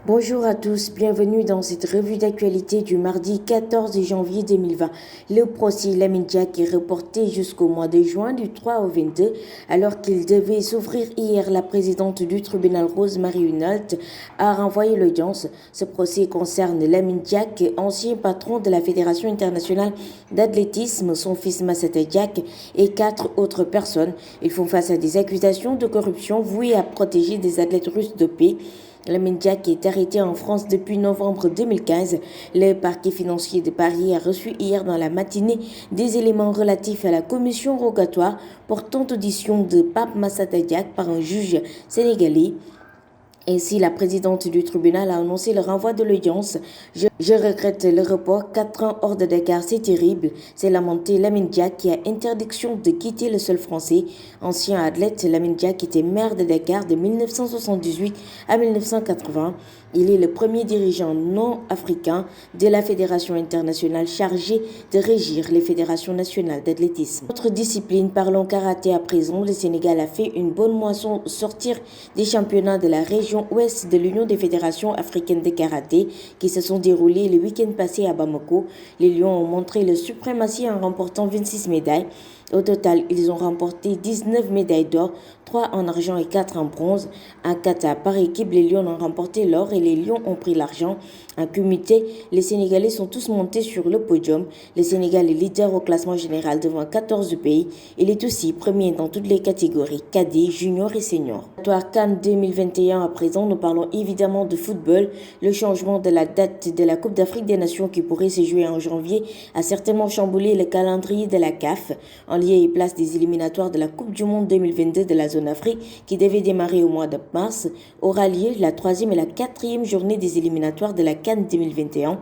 Bonjour à tous, bienvenue dans cette revue d'actualité du mardi 14 janvier 2020. Le procès Lamine Diack est reporté jusqu'au mois de juin du 3 au 22, alors qu'il devait s'ouvrir hier. La présidente du tribunal Rosemary Hunault a renvoyé l'audience. Ce procès concerne Lamine Diack, ancien patron de la Fédération internationale d'athlétisme, son fils Massata Diack et 4 autres personnes. Ils font face à des accusations de corruption vouées à protéger des athlètes russes dopés. Lamine Diack est arrêté en France depuis novembre 2015. Le parquet financier de Paris a reçu hier dans la matinée des éléments relatifs à la commission rogatoire portant audition de Pape Massata Diack par un juge sénégalais. Ainsi, la présidente du tribunal a annoncé le renvoi de l'audience. Je regrette le report, 4 ans hors de Dakar, c'est terrible. C'est lamenté Lamine Diack qui a interdiction de quitter le sol français. Ancien athlète, Lamine Diack était maire de Dakar de 1978 à 1980. Il est le premier dirigeant non africain de la Fédération internationale chargée de régir les fédérations nationales d'athlétisme. Autre discipline, parlons karaté à présent. Le Sénégal a fait une bonne moisson au sortir des championnats de la région ouest de l'Union des fédérations africaines de karaté qui se sont déroulés le week-end passé à Bamako. Les Lions ont montré leur suprématie en remportant 26 médailles. Au total, ils ont remporté 19 médailles d'or, 3 en argent et 4 en bronze. En kata, par équipe, les Lions ont remporté l'or et les Lions ont pris l'argent. En comité, les Sénégalais sont tous montés sur le podium. Le Sénégal est leader au classement général devant 14 pays. Il est aussi premier dans toutes les catégories, cadet, junior et senior. CAN 2021 à présent, nous parlons évidemment de football. Le changement de la date de la Coupe d'Afrique des Nations qui pourrait se jouer en janvier a certainement chamboulé le calendrier de la CAF. En lieu et place des éliminatoires de la Coupe du Monde 2022 de la zone Afrique qui devait démarrer au mois de mars, aura lieu la 3e et la 4e journée des éliminatoires de la CAN 2021.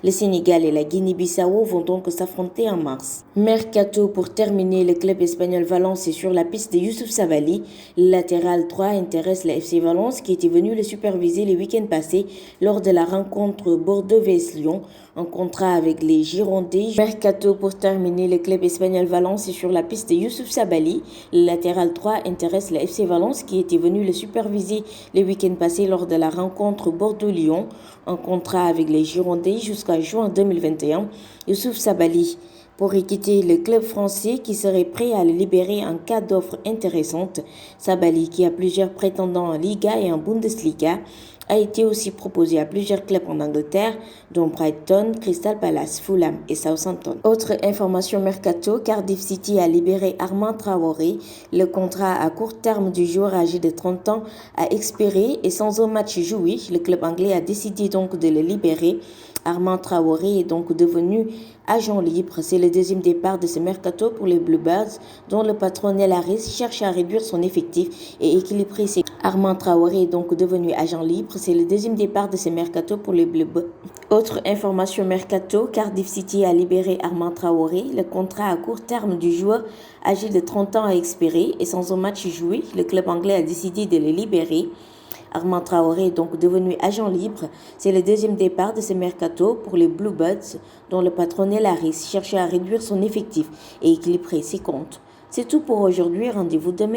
Le Sénégal et la Guinée-Bissau vont donc s'affronter en mars. Mercato pour terminer, le club espagnol Valence est sur la piste de Youssouf Sabaly. Le latéral 3 intéresse la FC Valence qui était venu le superviser le week-end passé lors de la rencontre Bordeaux-vs Lyon en contrat avec les Girondins. Mercato pour terminer, le club espagnol Valence est sur la piste de Youssouf Sabaly. Le latéral 3 intéresse la FC Valence qui était venu le superviser le week-end passé lors de la rencontre Bordeaux-Lyon en contrat avec les Girondins jusqu'à juin 2021. Youssouf Sabaly pourrait quitter le club français qui serait prêt à le libérer en cas d'offre intéressante. Sabaly, qui a plusieurs prétendants en Liga et en Bundesliga, a été aussi proposé à plusieurs clubs en Angleterre, dont Brighton, Crystal Palace, Fulham et Southampton. Autre information mercato, Cardiff City a libéré Armand Traoré. Le contrat à court terme du joueur âgé de 30 ans a expiré et sans un match joué, le club anglais a décidé donc de le libérer. Armand Traoré est donc devenu agent libre. C'est le deuxième départ de ce mercato pour les Bluebirds, dont le patron Neil Harris cherche à réduire son effectif et équilibrer ses... Armand Traoré est donc devenu agent libre. C'est le deuxième départ de ce mercato pour les Bluebirds. Autre information mercato, Cardiff City a libéré Armand Traoré. Le contrat à court terme du joueur âgé de 30 ans a expiré et sans un match joué, le club anglais a décidé de le libérer. Armand Traoré est donc devenu agent libre. C'est le deuxième départ de ce mercato pour les Bluebirds, dont le patron Neil Harris cherchait à réduire son effectif et équilibrer ses comptes. C'est tout pour aujourd'hui. Rendez-vous demain.